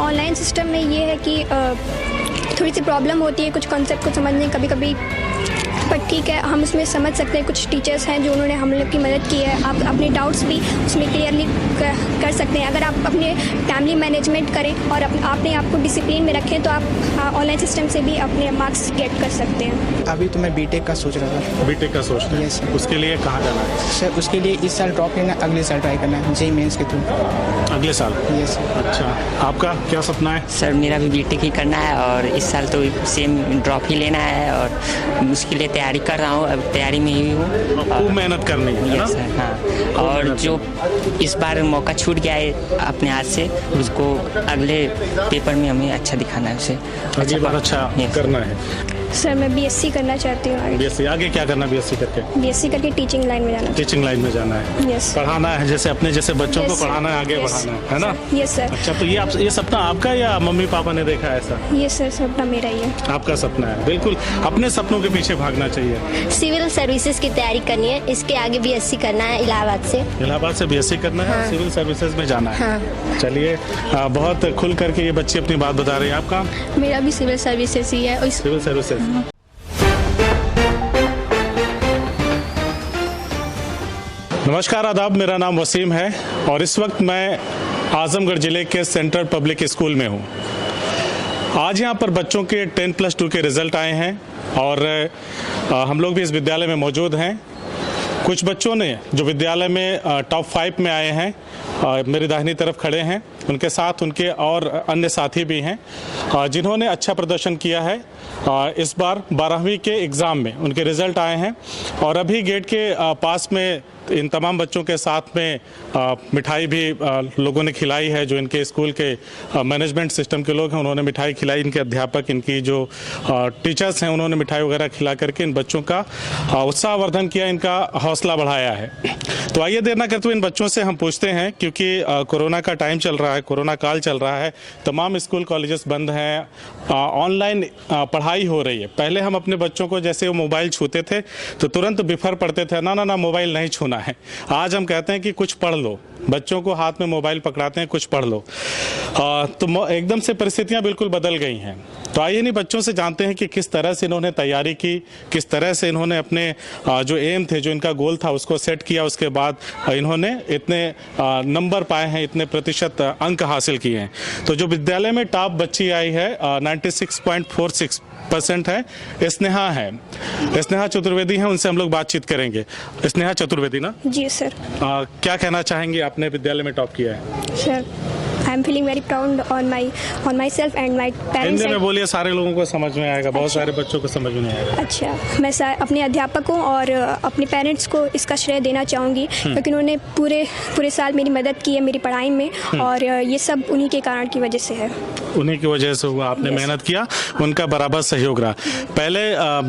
Online system में ये है कि थोड़ी सी प्रॉब्लम होती है कुछ कॉन्सेप्ट को समझने कभी कभी, बट ठीक है, हम उसमें समझ सकते हैं। कुछ टीचर्स हैं जो उन्होंने हम लोग की मदद की है। आप अपने डाउट्स भी उसमें क्लियरली कर सकते हैं। अगर आप अपने टाइमली मैनेजमेंट करें और अपने आप को डिसिप्लिन में रखें तो आप ऑनलाइन सिस्टम से भी अपने मार्क्स गेट कर सकते हैं। अभी तो मैं बीटेक का सोच रहा था। बीटेक का सोच रहे हैं? यस। उसके लिए कहाँ जाना है? सर उसके लिए इस साल ड्रॉप लेना, अगले साल ट्राई करना है जेईई मेंस के थ्रू। अगले साल? यस। अच्छा, आपका क्या सपना है? सर मेरा भी बीटेक ही करना है और इस साल तो सेम ड्रॉप ही लेना है और उसके लिए तैयारी कर रहा हूँ। अब तैयारी में ही हूँ। खूब मेहनत करनी है ना? यस सर, हाँ। और जो इस बार मौका छूट गया है अपने हाथ से, उसको अगले पेपर में हमें अच्छा दिखाना है उसे। अगली बार अच्छा करना है। सर मैं बीएससी करना चाहती हूँ। बीएससी आगे क्या करना? बीएससी करके बीएससी करके टीचिंग लाइन में जाना। टीचिंग लाइन में जाना है? यस। पढ़ाना है, जैसे अपने जैसे बच्चों को Yes, पढ़ाना है, आगे yes, बढ़ाना है ना? Yes sir. अच्छा, तो ये सपना आपका या मम्मी पापा ने देखा है ऐसा? ये सर सपना मेरा ही है। आपका सपना है, बिल्कुल अपने सपनों के पीछे भागना चाहिए। सिविल सर्विसेज की तैयारी करनी है, इसके आगे बीएससी करना है इलाहाबाद से। इलाहाबाद से बीएससी करना है? हाँ। सिविल सर्विसेज में जाना है? हाँ। चलिए, बहुत खुल करके ये बच्चे अपनी बात बता रहे हैं। आपका? मेरा भी सिविल सर्विसेज ही है। और सिविल सर्विसेज। नमस्कार, आदाब, मेरा नाम वसीम है और इस वक्त मैं आजमगढ़ ज़िले के सेंट्रल पब्लिक स्कूल में हूँ। आज यहाँ पर बच्चों के 10+2 के रिज़ल्ट आए हैं और हम लोग भी इस विद्यालय में मौजूद हैं। कुछ बच्चों ने जो विद्यालय में टॉप 5 में आए हैं, मेरी दाहिनी तरफ खड़े हैं, उनके साथ उनके और अन्य साथी भी हैं जिन्होंने अच्छा प्रदर्शन किया है। इस बार 12वीं के एग्ज़ाम में उनके रिज़ल्ट आए हैं और अभी गेट के पास में इन तमाम बच्चों के साथ में मिठाई भी लोगों ने खिलाई है। जो इनके स्कूल के मैनेजमेंट सिस्टम के लोग हैं उन्होंने मिठाई खिलाई, इनके अध्यापक, इनकी जो टीचर्स हैं उन्होंने मिठाई वगैरह खिला करके इन बच्चों का उत्साहवर्धन किया, इनका हौसला बढ़ाया है। तो आइए देर ना करते हुए इन बच्चों से हम पूछते हैं, क्योंकि कोरोना का टाइम चल रहा है, कोरोना काल चल रहा है, तमाम स्कूल कॉलेजेस बंद हैं, ऑनलाइन पढ़ाई हो रही है। पहले हम अपने बच्चों को जैसे वो मोबाइल छूते थे तो तुरंत बिफर पड़ते थे, ना ना ना मोबाइल नहीं छूना है। आज हम कहते हैं कि कुछ पढ़ लो, बच्चों को हाथ में मोबाइल पकड़ाते हैं, कुछ पढ़ लो। तो एकदम से परिस्थितियां बिल्कुल बदल गई हैं। तो आइए नहीं बच्चों से जानते हैं कि किस तरह से इन्होंने तैयारी की, किस तरह से इन्होंने अपने जो एम थे, जो इनका गोल था, उसको सेट किया। उसके बाद इन्होंने इतने नंबर पाए हैं, इतने प्रतिशत अंक हासिल किए हैं। तो जो विद्यालय में टॉप बच्ची आई है 96.46% है, स्नेहा है, स्नेहा चतुर्वेदी है। उनसे हम लोग बातचीत करेंगे। स्नेहा चतुर्वेदी ना? जी सर। क्या कहना चाहेंगे, आपने विद्यालय में टॉप किया है? Sir I am feeling very proud on my self and my parents. Hindi में बोलिए, सारे लोगों को समझ में आएगा, बहुत सारे बच्चों को समझ में नहीं आएगा। अच्छा, मैं अपने अध्यापकों और अपने पेरेंट्स को इसका श्रेय देना चाहूँगी, क्योंकि उन्होंने पूरे साल मेरी मदद की है मेरी पढ़ाई में, और ये सब उन्हीं के कारण की वजह से है। उन्हीं की वजह से हुआ, आपने मेहनत किया, उनका बराबर सहयोग रहा। पहले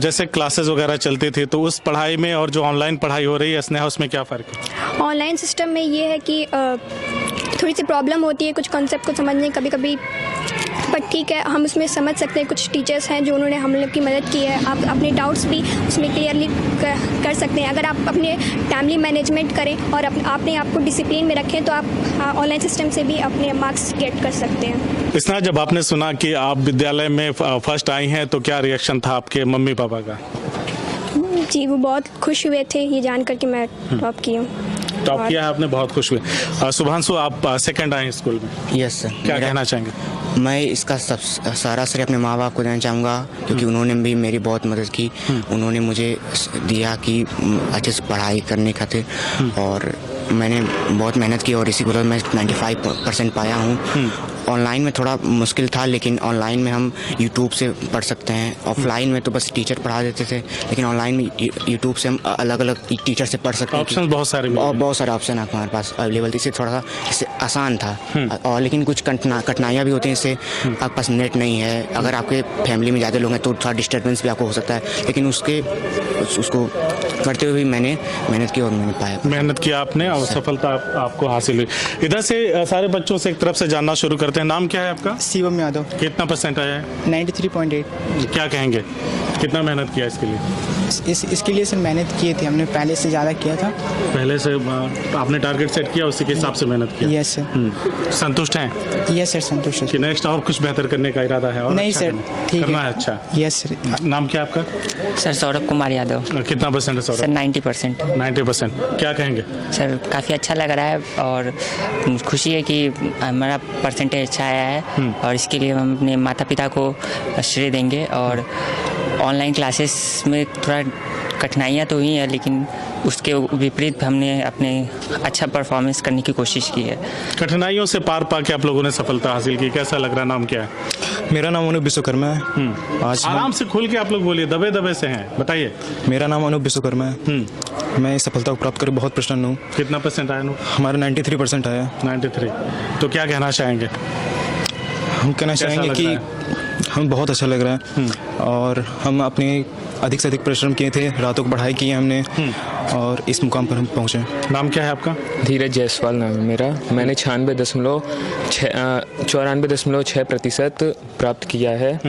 जैसे क्लासेस वगैरह चलती थी, तो उस पढ़ाई में और जो ऑनलाइन पढ़ाई हो रही है स्नेहा, उसमें क्या फ़र्क है? ऑनलाइन सिस्टम में ये है कि थोड़ी सी प्रॉब्लम होती है कुछ कॉन्सेप्ट को समझने कभी कभी, बट ठीक है, हम उसमें समझ सकते हैं। कुछ टीचर्स हैं जो उन्होंने हम लोग की मदद की है। आप अपने डाउट्स भी उसमें क्लियरली कर सकते हैं। अगर आप अपने टाइमली मैनेजमेंट करें और अपने आप को डिसिप्लिन में रखें तो आप ऑनलाइन सिस्टम से भी अपने मार्क्स गेट कर सकते हैं। स्नेहा, जब आपने सुना कि आप विद्यालय में फर्स्ट आई हैं तो क्या रिएक्शन था आपके मम्मी पापा का? जी, वो बहुत खुश हुए थे ये जानकर कि मैं टॉप की हूँ। टॉप किया है आपने, बहुत खुश हुए। शुभांशु, आप सेकंड आए स्कूल में। Yes sir. क्या कहना चाहेंगे? मैं इसका सारा श्रेय अपने माँ बाप को देना चाहूँगा, क्योंकि उन्होंने भी मेरी बहुत मदद की। उन्होंने मुझे दिया कि अच्छे से पढ़ाई करने खातिर, और मैंने बहुत मेहनत की और इसी को मैं 95% पाया हूँ। ऑनलाइन में थोड़ा मुश्किल था, लेकिन ऑनलाइन में हम यूट्यूब से पढ़ सकते हैं। ऑफलाइन में तो बस टीचर पढ़ा देते थे, लेकिन ऑनलाइन में यूट्यूब से हम अलग अलग टीचर से पढ़ सकते हैं। ऑप्शन बहुत सारे ऑप्शन है हमारे पास अवेलेबल, इससे थोड़ा सा इससे आसान था। और लेकिन कुछ कठिनाइयाँ भी होती हैं, इससे आपके पास नेट नहीं है, अगर आपके फैमिली में ज़्यादा लोग हैं तो थोड़ा डिस्टर्बेंस भी आपको हो सकता है, लेकिन उसको करते हुए भी मैंने मेहनत की और मैंने पाया। मेहनत किया आपने और सफलता आपको हासिल हुई। इधर से सारे बच्चों से एक तरफ से जानना शुरू करते हैं। नाम क्या है आपका? शिवम यादव। कितना % आया है? 93.8। क्या कहेंगे? कितना मेहनत किया इसके लिए? इसके लिए सर मेहनत की थी हमने, पहले से ज़्यादा किया था। पहले से आपने टारगेट सेट किया, उसी के हिसाब से मेहनत किया? Yes sir. संतुष्ट हैं? यस सर, संतुष्ट है। कि नेक्स्ट और कुछ बेहतर करने का इरादा है? और नहीं अच्छा सर, ठीक करना है। है। अच्छा, यस सर। नाम क्या आपका? सर सौरभ कुमार यादव। कितना परसेंट है सर सौरभ? 90%। 90%। क्या कहेंगे? सर काफ़ी अच्छा लग रहा है और खुशी है कि हमारा परसेंटेज अच्छा आया है और इसके लिए हम अपने माता पिता को श्रेय देंगे। और ऑनलाइन क्लासेस में थोड़ा कठिनाइयाँ तो हुई हैं, लेकिन उसके विपरीत हमने अपने अच्छा परफॉर्मेंस करने की कोशिश की है। कठिनाइयों से पार पा के आप लोगों ने सफलता हासिल की, कैसा लग रहा है? नाम क्या है? मेरा नाम अनूप विश्वकर्मा है। आज आराम से खुल के आप लोग बोलिए, दबे दबे से हैं, बताइए। मेरा नाम अनूप विश्वकर्मा है। मैं इस सफलता को प्राप्त कर बहुत प्रसन्न हूँ। कितना परसेंट आया? हमारा 93% आया। 93। तो क्या कहना चाहेंगे? हम कहना चाहेंगे लग कि रहा हम बहुत अच्छा लग रहा है और हम अपने अधिक से अधिक परिश्रम किए थे, रातों को पढ़ाई की है हमने और इस मुकाम पर हम पहुँचे। नाम क्या है आपका? धीरज जायसवाल नाम है मेरा। मैंने 94.6% प्राप्त किया है।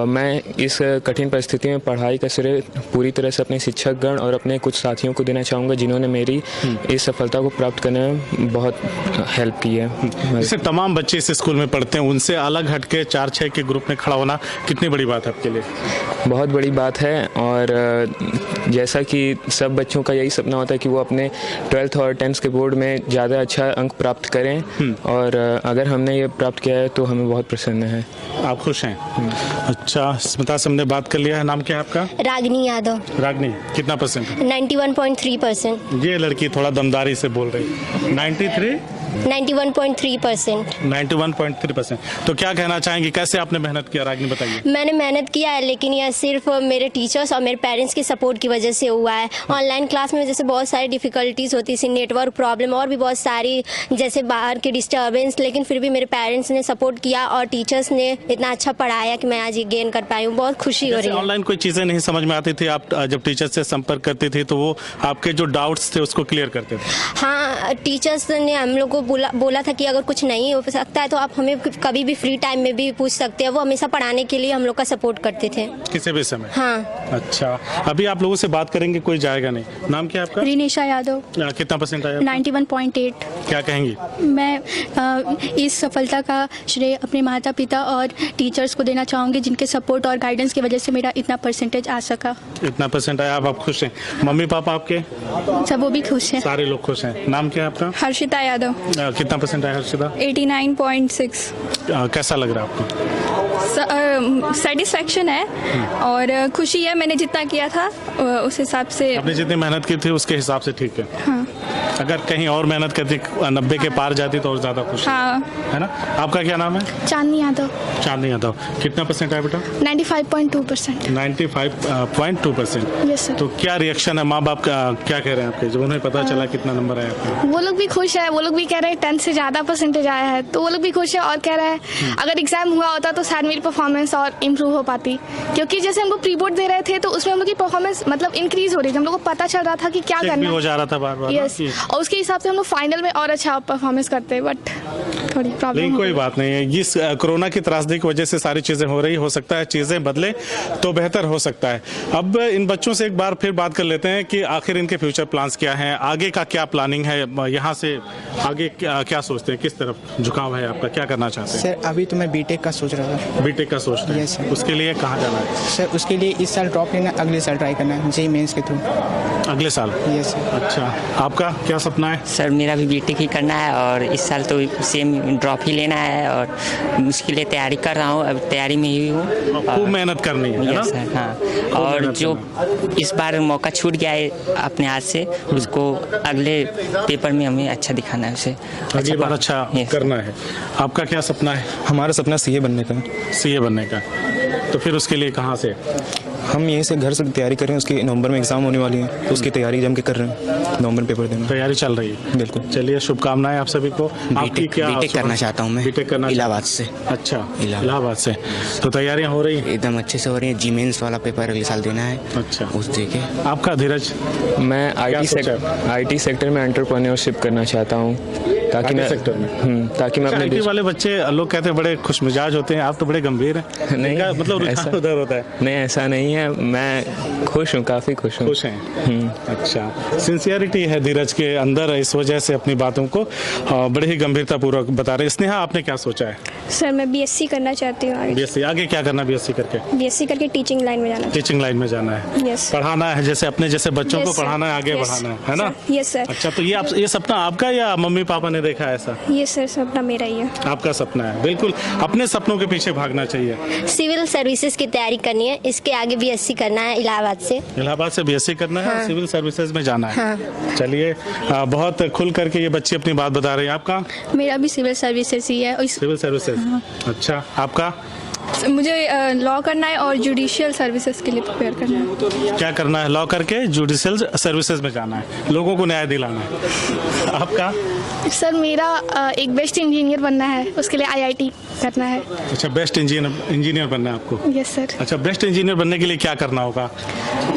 मैं इस कठिन परिस्थिति में पढ़ाई का श्रेय पूरी तरह से अपने शिक्षकगण और अपने कुछ साथियों को देना चाहूँगा, जिन्होंने मेरी इस सफलता को प्राप्त करने में बहुत हेल्प की है। जैसे तमाम बच्चे इस स्कूल में पढ़ते हैं, उनसे अलग हटके 4-6 के ग्रुप में खड़ा होना कितनी बड़ी बात है आपके लिए? बहुत बड़ी बात है और जैसा कि सब बच्चों का यही सपना होता है कि वो अपने 12th और 10th के बोर्ड में ज़्यादा अच्छा अंक प्राप्त करें और अगर हमने ये प्राप्त किया है तो हमें बहुत प्रसन्न है। आप खुश हैं? अच्छा, स्मिता से हमने बात कर लिया है। नाम क्या है आपका? रागनी यादव। रागनी, कितना परसेंट? 91.3%। ये लड़की थोड़ा दमदारी से बोल रही है। 93? 91.3%। 91.3%। तो क्या कहना चाहेंगे, कैसे आपने मेहनत किया? रागनी बताइए। मैंने मेहनत किया है, लेकिन यह सिर्फ मेरे टीचर्स और मेरे पेरेंट्स की सपोर्ट की वजह से हुआ है। ऑनलाइन क्लास में जैसे बहुत सारी डिफ़िकल्टीज़ होती थी, नेटवर्क प्रॉब्लम और भी बहुत सारी, जैसे बाहर की डिस्टर्बेंस, लेकिन फिर भी मेरे पेरेंट्स ने सपोर्ट किया और टीचर्स ने इतना अच्छा पढ़ाया कि मैं आज ये गेन कर पाई हूँ। बहुत खुशी हो रही है। ऑनलाइन कोई चीज़ें नहीं समझ में आती थी, आप जब टीचर से संपर्क करती थी तो वो आपके जो डाउट्स थे उसको क्लियर करते थे? हाँ, टीचर्स ने हम लोग को बोला था कि अगर कुछ नहीं हो सकता है तो आप हमें कभी भी फ्री टाइम में भी पूछ सकते हैं। वो हमेशा पढ़ाने के लिए हम लोग का सपोर्ट करते थे, किसी भी समय। हाँ। अच्छा, अभी आप लोगों से बात करेंगे, कोई जाएगा नहीं। नाम क्या है आपका? रिनेशा यादव। कितना परसेंट आया? 91.8। क्या कहेंगी? मैं इस सफलता का श्रेय अपने माता पिता और टीचर्स को देना चाहूँगी, जिनके सपोर्ट और गाइडेंस की वजह से मेरा इतना परसेंटेज आ सका। इतना परसेंट आया, आप खुश हैं? मम्मी पापा आपके? सब वो भी खुश हैं। सारे लोग खुश हैं। नाम क्या है आपका? हर्षिता यादव। कितना परसेंट आया हर्षिता? 89.6। कैसा लग रहा है आपको? सेटिस्फैक्शन है और खुशी है। मैंने जितना किया था उस हिसाब से, आपने जितनी मेहनत की थी उसके हिसाब से ठीक है। हाँ। अगर कहीं और मेहनत करती, 90 के पार जाती तो और ज्यादा खुश हाँ। है ना? आपका क्या नाम है? चांदनी यादव। चांदनी यादव। कितना परसेंट आया बेटा? 95.2%। 95.2%। Yes sir. तो क्या रिएक्शन है माँ बाप का, क्या कह रहे हैं आपके जब उन्हें पता चला कितना नंबर आया आपका? वो लोग भी खुश है। वो लोग भी कह रहे हैं 10 से ज़्यादा परसेंटेज आया है, तो वो लोग भी खुश है और कह रहे हैं अगर एग्जाम हुआ होता तो शायद मेरी परफॉर्मेंस और इम्प्रूव हो पाती, क्योंकि जैसे हम लोग प्री बोर्ड दे रहे थे तो उसमें हम लोग की परफॉर्मेंस मतलब इंक्रीज हो रही थी। हम लोग को पता चल रहा था कि क्या चेक भी करना हो जा रहा था बार बार। यस, और उसके हिसाब से हम लोग फाइनल में और अच्छा परफॉर्मेंस करते, बट थोड़ी प्रॉब्लम। लेकिन कोई बात नहीं है, इस कोरोना की त्रासदी की वजह से सारी चीजें हो रही, हो सकता है चीजें बदले तो बेहतर हो सकता है। अब इन बच्चों से एक बार फिर बात कर लेते हैं कि आखिर इनके फ्यूचर प्लान्स क्या हैं, आगे का क्या प्लानिंग है, यहाँ से आगे क्या सोचते हैं, किस तरफ झुकाव है आपका, क्या करना चाहते हैं? सर अभी तो मैं बीटेक का सोच रहा था। बीटेक का सोचते हैं? Yes, sir। उसके लिए कहाँ जाना है? सर उसके लिए इस साल ड्रॉप लेना, अगले साल ट्राई करना है जेईई मेंस के थ्रू। अगले साल? Yes sir. अच्छा, आपका क्या सपना है? सर मेरा भी बीटेक ही करना है और इस साल तो सेम ड्रॉप ही लेना है और उसके लिए तैयारी कर रहा हूँ। अब तैयारी में ही हूँ। खूब मेहनत करनी है ना? यस सर, हाँ। और जो इस बार मौका छूट गया है अपने हाथ से, उसको अगले पेपर में हमें अच्छा दिखाना है, उसे अगली बार अच्छा करना है। आपका क्या सपना है? हमारा सपना सीए बनने का। सीए बनने का। तो फिर उसके लिए कहाँ से? हम यहीं से घर से तैयारी कर रहे हैं। उसकी नवंबर में एग्जाम होने वाली है तो उसकी तैयारी जम के कर रहे हैं। नवंबर में पेपर देना, तैयारी चल रही है। बिल्कुल। चलिए, शुभकामनाएं आप सभी को। आपकी क्या? बीटेक करना चाहता हूँ मैं। बीटेक करना? इलाहाबाद से। अच्छा, इलाहाबाद से। तो तैयारियां हो रही हैं? एकदम अच्छे से हो रही है। जी मेंस वाला पेपर अगले साल देना है। अच्छा, उस देके। आपका धीरज? मैं क्या सोचा है? आईटी सेक्टर में एंटरप्रेन्योरशिप करना चाहता हूँ ताकि मैं सेक्टर में ताकि मैं अपने IT वाले बच्चे लोग कहते हैं बड़े खुश मिजाज होते हैं, आप तो बड़े गंभीर हैं। नहीं, इनका मतलब रुझान ऐसा- उधर होता है। नहीं, ऐसा नहीं है, मैं खुश हूँ, काफ़ी खुश हूँ। खुश हैं। अच्छा, सिंसियरिटी है धीरज के अंदर, इस वजह से अपनी बातों को बड़े ही गंभीरता पूर्वक बता रहे हैं। स्नेहा, आपने क्या सोचा है? सर मैं BSc करना चाहती हूँ। BSc आगे क्या करना? BSc करके BSc करके टीचिंग लाइन में जाना। टीचिंग लाइन में जाना है, यस पढ़ाना है, जैसे अपने जैसे बच्चों को Yes, sir. पढ़ाना है, आगे Yes, बढ़ाना है ना? Yes sir. अच्छा, तो ये सपना आपका या मम्मी पापा ने देखा है ऐसा? ये सर सपना मेरा ही है। आपका सपना है, बिल्कुल अपने सपनों के पीछे भागना चाहिए। सिविल सर्विसेज की तैयारी करनी है, इसके आगे BSc करना है इलाहाबाद से। इलाहाबाद से BSc करना है और सिविल सर्विसेज में जाना है। चलिए, बहुत खुल करके ये बच्ची अपनी बात बता रही है। आपका? मेरा भी सिविल सर्विसेज ही है। Civil services. अच्छा, आपका? मुझे लॉ करना है और जुडिशियल सर्विसेज के लिए प्रिपेयर करना है। क्या करना है? लॉ करके जुडिशियल सर्विसेज में जाना है, लोगों को न्याय दिलाना है। आपका? सर मेरा एक बेस्ट इंजीनियर बनना है, उसके लिए IIT करना है। अच्छा, बेस्ट इंजीनियर बनना है आपको? Yes sir. अच्छा, बेस्ट इंजीनियर बनने के लिए क्या करना होगा?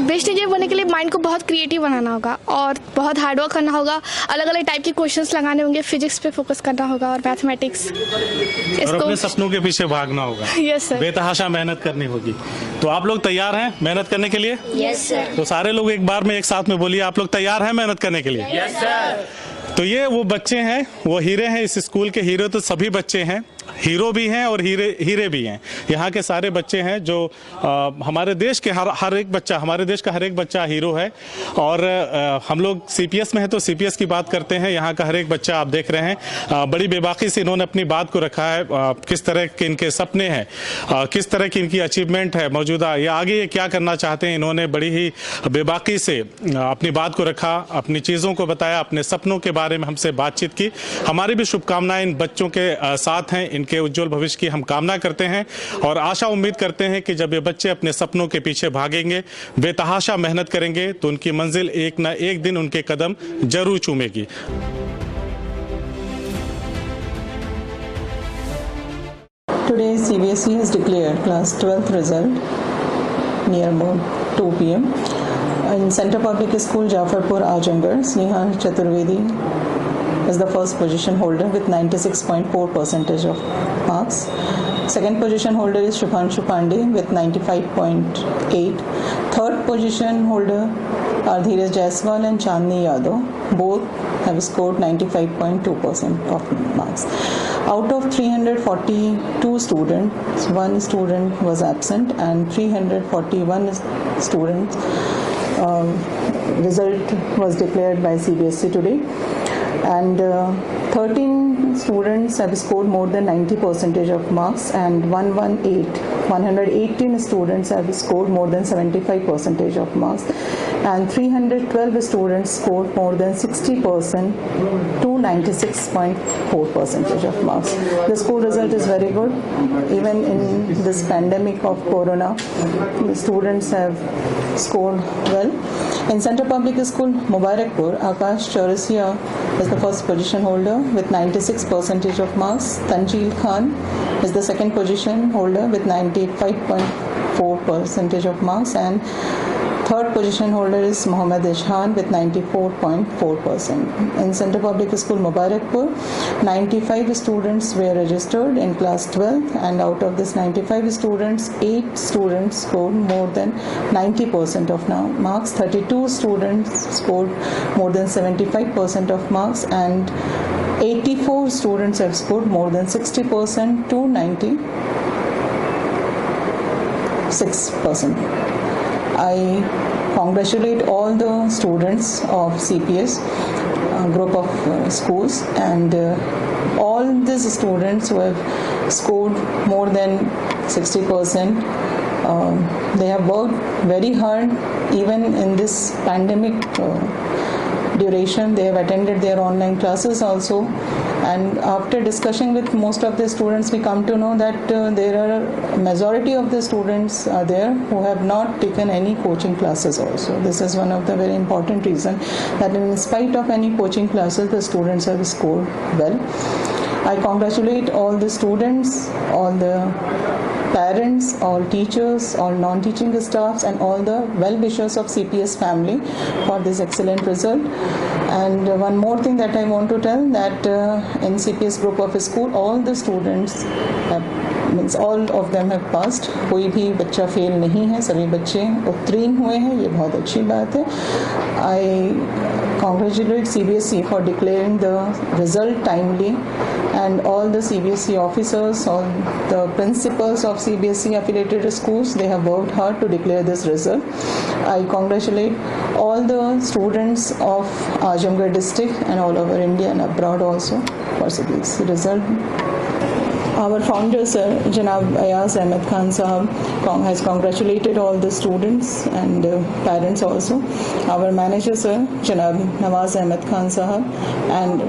बेस्ट इंजीनियर बनने के लिए माइंड को बहुत क्रिएटिव बनाना होगा और बहुत हार्डवर्क करना होगा। अलग अलग टाइप के क्वेश्चंस लगाने होंगे, फिजिक्स पे फोकस करना होगा और मैथमेटिक्स। और अपने सपनों के पीछे भागना होगा। Yes sir. बेतहाशा मेहनत करनी होगी। तो आप लोग तैयार हैं मेहनत करने के लिए? Yes sir. तो सारे लोग एक बार में एक साथ में बोलिए, आप लोग तैयार हैं मेहनत करने के लिए? Yes sir. तो ये वो बच्चे हैं, वो हीरे हैं इस स्कूल के। हीरो तो सभी बच्चे हैं, हीरो भी हैं और हीरे भी हैं। यहाँ के सारे बच्चे हैं जो हमारे देश के हर एक बच्चा, हमारे देश का हर एक बच्चा हीरो है। और हम लोग CPS में हैं तो CPS की बात करते हैं। यहाँ का हर एक बच्चा आप देख रहे हैं, बड़ी बेबाकी से इन्होंने अपनी बात को रखा है। किस तरह के इनके सपने हैं, किस तरह की इनकी अचीवमेंट है मौजूदा, या आगे ये क्या करना चाहते हैं, इन्होंने बड़ी ही बेबाकी से अपनी बात को रखा, अपनी चीज़ों को बताया, अपने सपनों के बारे में हमसे बातचीत की। हमारी भी शुभकामनाएं इन बच्चों के साथ हैं, इनके उज्जवल भविष्य की हम कामना करते हैं और आशा उम्मीद करते हैं कि जब ये बच्चे अपने सपनों के पीछे भागेंगे, बेतहाशा मेहनत करेंगे, तो उनकी मंजिल एक ना एक दिन उनके कदम जरूर चूमेगी। Today CBSE has declared class 12th result near about 2 p.m. In Center Public School, Jafarpur, Ajamgarh, Sneha Chaturvedi is the first position holder with 96.4% of marks. Second position holder is Shubhanshu Pandey with 95.8. Third position holder are Dheeraj Jaiswal and Chandni Yadav. Both have scored 95.2% of marks. Out of 342 students, one student was absent and 341 students result was declared by CBSE today. And 13 students have scored more than 90% of marks and 118 students have scored more than 75% of marks and 312 students scored more than 60% to 96.4% of marks. The school result is very good. Even in this pandemic of corona, the students have scored well. In Center Public School, Mubarakpur, Akash Chaurasia is the first position holder with 96% of marks. Tanjil Khan is the second position holder with 95.4% of marks and third position holder is Mohammad Ishhan with 94.4%. In Center Public School Mubarakpur, 95 students were registered in class 12 and out of this 95 students, 8 students scored more than 90% of marks, 32 students scored more than 75% of marks and 84 students have scored more than 60% to 96%. I congratulate all the students of CPS group of schools and all these students who have scored more than 60%. They have worked very hard even in this pandemic duration. They have attended their online classes also, and after discussing with most of the students, we come to know that there are a majority of the students are there who have not taken any coaching classes also. This is one of the very important reasons that in spite of any coaching classes, the students have scored well. I congratulate all the students, all the parents, all teachers, all non-teaching staffs and all the well-wishers of CPS family for this excellent result. And one more thing that I want to tell, that in CPS group of school, all the students means all of them have passed. कोई भी बच्चा fail नहीं है, सभी बच्चे उत्तीर्ण हुए हैं, ये बहुत अच्छी बात है. I congratulate CBSE for declaring the result timely, and all the CBSE officers, all the principals of CBSE affiliated schools, they have worked hard to declare this result. I congratulate all the students of Azamgarh district and all over India and abroad also for this result. Our founder, Sir Janab Ayaz Ahmed Khan Sahab, has congratulated all the students and parents also. Our manager, Sir Janab Nawaz Ahmed Khan Sahab and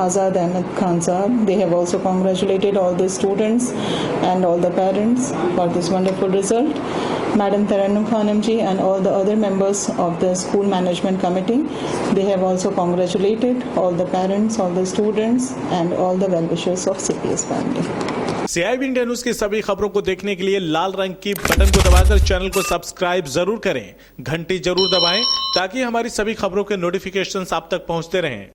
Azad Ahmed Khan Sahab, they have also congratulated all the students and all the parents for this wonderful result. Madam Tarannum Khanam ji and all the other members of the school management committee, they have also congratulated all the parents, all the students and all the well-wishers of CPS family. CIB India news की सभी खबरों को देखने के लिए लाल रंग की button को दबाकर चैनल को सब्सक्राइब जरूर करें, घंटी जरूर दबाएं ताकि हमारी सभी खबरों के नोटिफिकेशंस आप तक पहुंचते रहें।